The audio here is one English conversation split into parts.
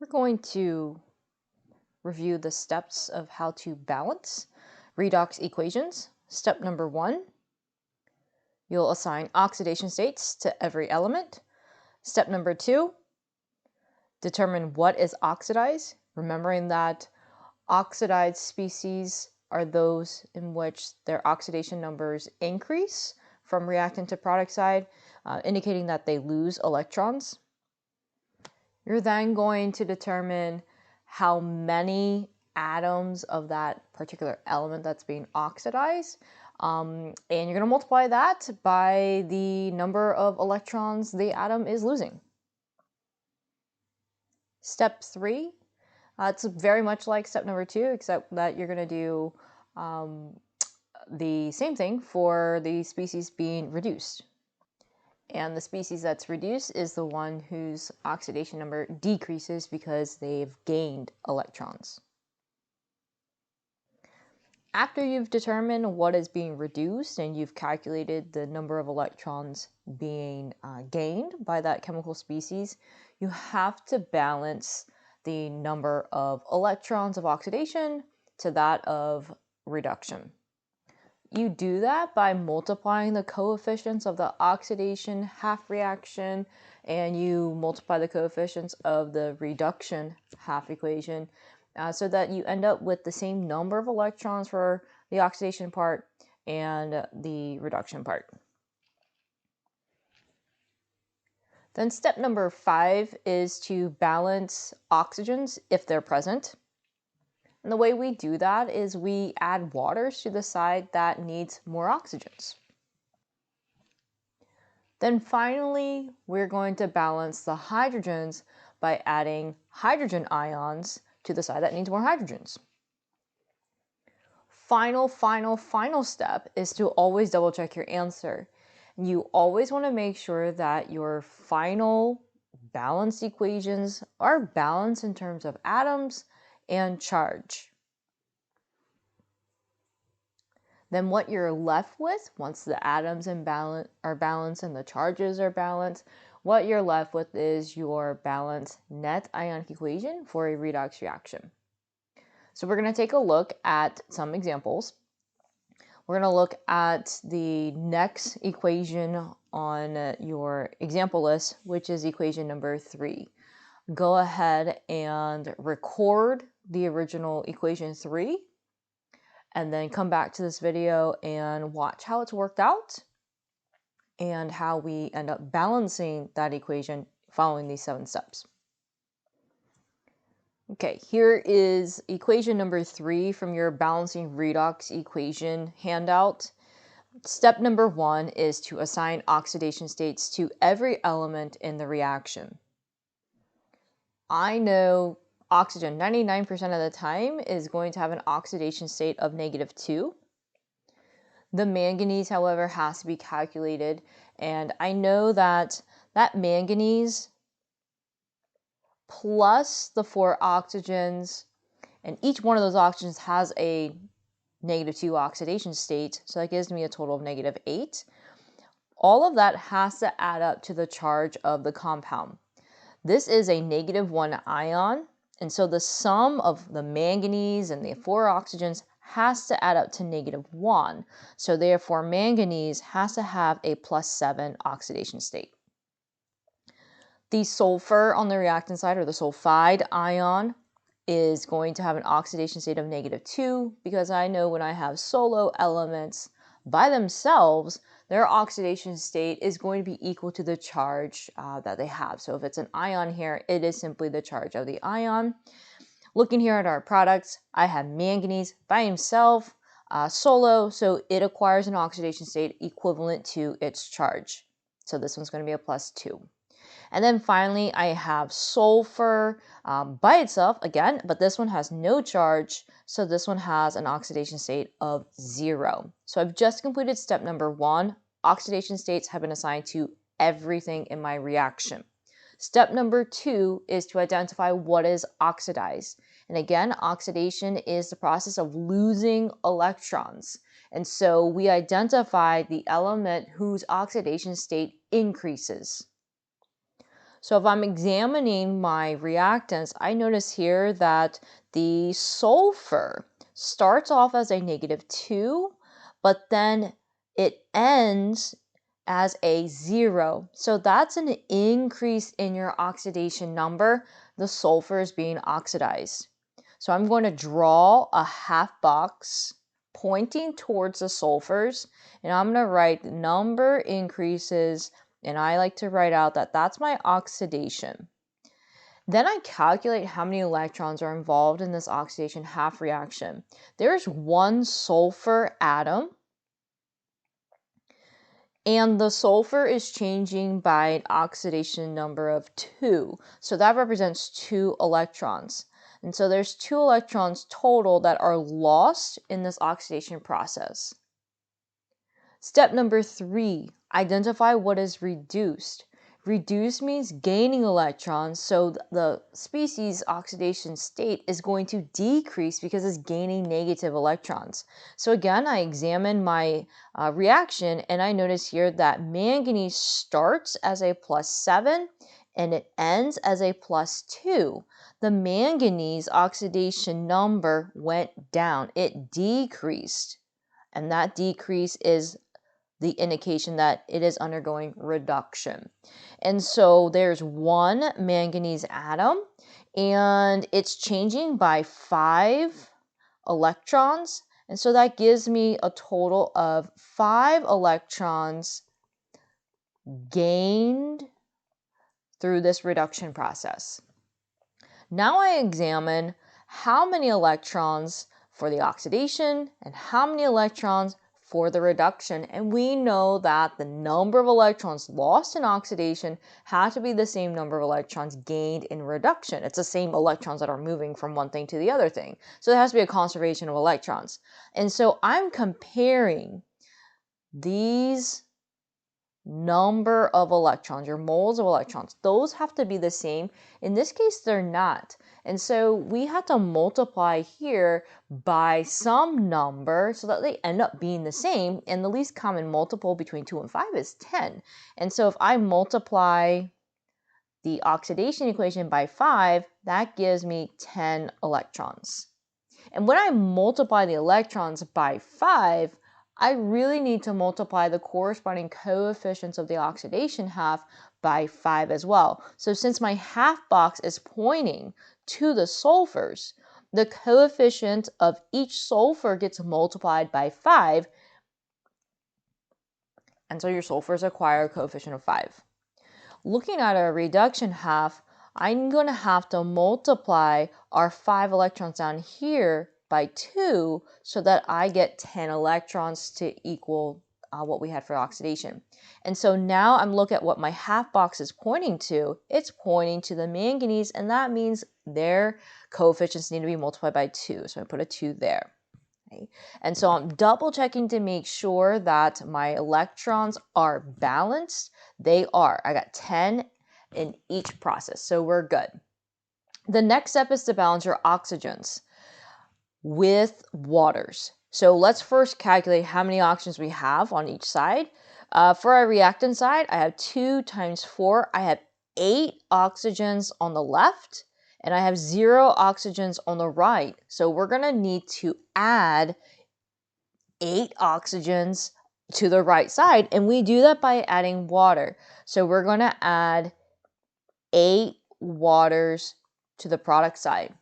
We're going to review the steps of how to balance redox equations. Step number 1, you'll assign oxidation states to every element. Step number 2, determine what is oxidized, remembering that oxidized species are those in which their oxidation numbers increase from reactant to product side, indicating that they lose electrons. You're then going to determine how many atoms of that particular element that's being oxidized, and you're going to multiply that by the number of electrons the atom is losing. Step 3, it's very much like step number 2, except that you're going to do the same thing for the species being reduced. And the species that's reduced is the one whose oxidation number decreases because they've gained electrons. After you've determined what is being reduced and you've calculated the number of electrons being gained by that chemical species, you have to balance the number of electrons of oxidation to that of reduction. You do that by multiplying the coefficients of the oxidation half reaction, and you multiply the coefficients of the reduction half equation, so that you end up with the same number of electrons for the oxidation part and the reduction part. Then step number 5 is to balance oxygens if they're present. And the way we do that is we add waters to the side that needs more oxygens. Then finally, we're going to balance the hydrogens by adding hydrogen ions to the side that needs more hydrogens. Final step is to always double check your answer. You always want to make sure that your final balanced equations are balanced in terms of atoms and charge. Then what you're left with, once the atoms are balanced and the charges are balanced, what you're left with is your balanced net ionic equation for a redox reaction. So we're going to take a look at some examples. We're going to look at the next equation on your example list, which is equation number 3. Go ahead and record the original equation 3, and then come back to this video and watch how it's worked out and how we end up balancing that equation following these 7 steps. Okay, here is equation number 3 from your balancing redox equation handout. Step number 1 is to assign oxidation states to every element in the reaction. I know oxygen 99% of the time is going to have an oxidation state of -2. The manganese, however, has to be calculated, and I know that manganese plus the 4 oxygens, and each one of those oxygens has a -2 oxidation state, so that gives me a total of -8. All of that has to add up to the charge of the compound. This is a -1 ion, and so the sum of the manganese and the 4 oxygens has to add up to -1. So therefore, manganese has to have a +7 oxidation state. The sulfur on the reactant side, or the sulfide ion, is going to have an oxidation state of -2, because I know when I have solo elements by themselves, their oxidation state is going to be equal to the charge that they have. So if it's an ion here, it is simply the charge of the ion. Looking here at our products, I have manganese by himself, solo, so it acquires an oxidation state equivalent to its charge. So this one's going to be a +2. And then finally, I have sulfur by itself again, but this one has no charge, so this one has an oxidation state of 0. So I've just completed step number 1. Oxidation states have been assigned to everything in my reaction. Step number 2 is to identify what is oxidized. And again, oxidation is the process of losing electrons. And so we identify the element whose oxidation state increases. So if I'm examining my reactants, I notice here that the sulfur starts off as a -2, but then it ends as a 0. So that's an increase in your oxidation number. The sulfur is being oxidized. So I'm going to draw a half box pointing towards the sulfurs, and I'm going to write the number increases, and I like to write out that that's my oxidation. Then I calculate how many electrons are involved in this oxidation half reaction. There's one sulfur atom, and the sulfur is changing by an oxidation number of 2. So that represents 2 electrons. And so there's 2 electrons total that are lost in this oxidation process. Step number 3, identify what is reduced. Reduced means gaining electrons, so the species oxidation state is going to decrease because it's gaining negative electrons. So again, I examine my reaction, and I notice here that manganese starts as a +7 and it ends as a +2. The manganese oxidation number went down, it decreased, and that decrease is the indication that it is undergoing reduction. And so there's one manganese atom, and it's changing by 5 electrons. And so that gives me a total of 5 electrons gained through this reduction process. Now I examine how many electrons for the oxidation and how many electrons for the reduction, and we know that the number of electrons lost in oxidation has to be the same number of electrons gained in reduction. It's the same electrons that are moving from one thing to the other thing. So there has to be a conservation of electrons. And so I'm comparing these number of electrons, your moles of electrons, those have to be the same. In this case, they're not. And so we have to multiply here by some number so that they end up being the same. And the least common multiple between 2 and 5 is 10. And so if I multiply the oxidation equation by 5, that gives me 10 electrons. And when I multiply the electrons by 5, I really need to multiply the corresponding coefficients of the oxidation half by 5 as well. So since my half box is pointing to the sulfurs, the coefficient of each sulfur gets multiplied by 5, and so your sulfurs acquire a coefficient of 5. Looking at a reduction half, I'm going to have to multiply our 5 electrons down here by 2 so that I get 10 electrons to equal what we had for oxidation. And so now I'm looking at what my half box is pointing to. It's pointing to the manganese, and that means their coefficients need to be multiplied by 2. So I put a 2 there. Okay. And so I'm double checking to make sure that my electrons are balanced. They are. I got 10 in each process, so we're good. The next step is to balance your oxygens with waters. So let's first calculate how many oxygens we have on each side. For our reactant side, I have 2 times 4. I have 8 oxygens on the left, and I have 0 oxygens on the right. So we're going to need to add 8 oxygens to the right side, and we do that by adding water. So we're going to add 8 waters to the product side.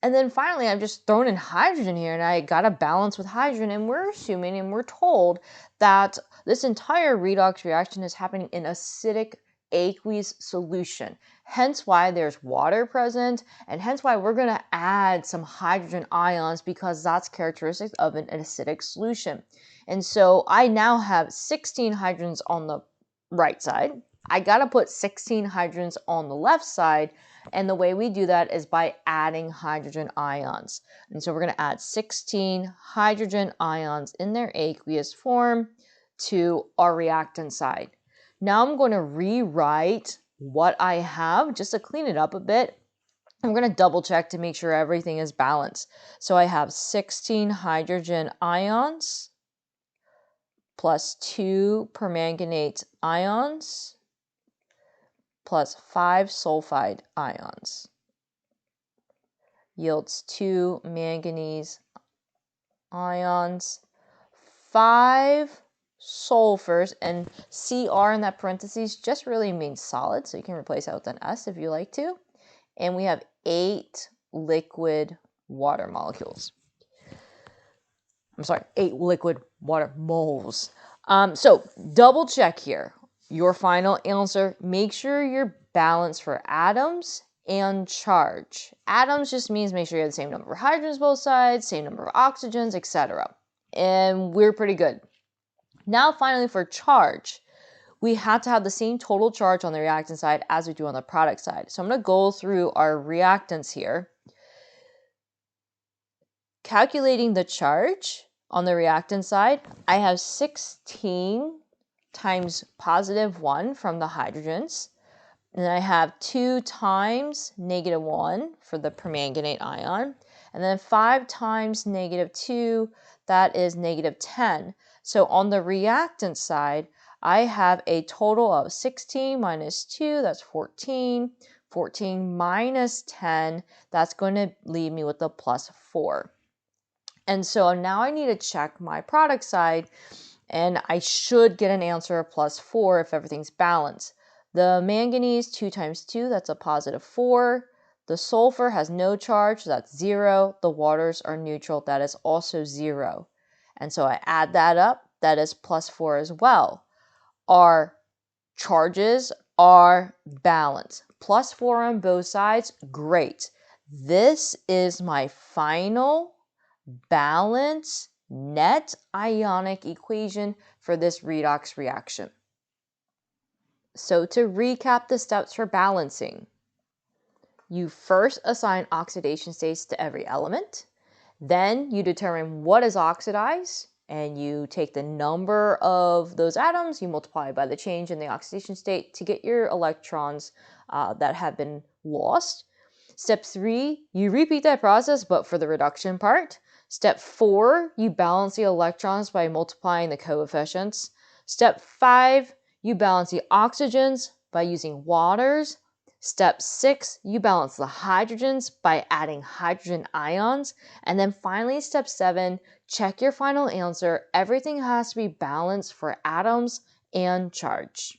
And then finally, I've just thrown in hydrogen here, and I got a balance with hydrogen, and we're assuming and we're told that this entire redox reaction is happening in acidic aqueous solution. Hence why there's water present, and hence why we're going to add some hydrogen ions, because that's characteristic of an acidic solution. And so I now have 16 hydrogens on the right side. I got to put 16 hydrogens on the left side, and the way we do that is by adding hydrogen ions. And so we're going to add 16 hydrogen ions in their aqueous form to our reactant side. Now I'm going to rewrite what I have just to clean it up a bit. I'm going to double check to make sure everything is balanced. So I have 16 hydrogen ions plus 2 permanganate ions plus 5 sulfide ions yields 2 manganese ions, 5 sulfurs, and Cr in that parentheses just really means solid, so you can replace that with an S if you like to. And we have 8 liquid water molecules. I'm sorry, 8 liquid water moles. So double check here. Your final answer, make sure you're balanced for atoms and charge. Atoms just means make sure you have the same number of hydrogens both sides, same number of oxygens, etc. And we're pretty good. Now finally for charge, we have to have the same total charge on the reactant side as we do on the product side. So I'm going to go through our reactants here. Calculating the charge on the reactant side, I have 16 times positive 1 from the hydrogens. And then I have 2 times negative 1 for the permanganate ion. And then 5 times negative 2, that is negative 10. So on the reactant side, I have a total of 16 minus 2, that's 14. 14 minus 10, that's going to leave me with a plus 4. And so now I need to check my product side, and I should get an answer of plus 4 if everything's balanced. The manganese, 2 times 2, that's a positive 4. The sulfur has no charge, so that's 0. The waters are neutral, that is also 0. And so I add that up, that is plus 4 as well. Our charges are balanced. Plus 4 on both sides, great. This is my final balance net ionic equation for this redox reaction. So to recap the steps for balancing, you first assign oxidation states to every element. Then you determine what is oxidized, and you take the number of those atoms, you multiply by the change in the oxidation state to get your electrons that have been lost. Step 3, you repeat that process, but for the reduction part. Step 4, you balance the electrons by multiplying the coefficients. Step 5, you balance the oxygens by using waters. Step 6, you balance the hydrogens by adding hydrogen ions. And then finally, step 7, check your final answer. Everything has to be balanced for atoms and charge.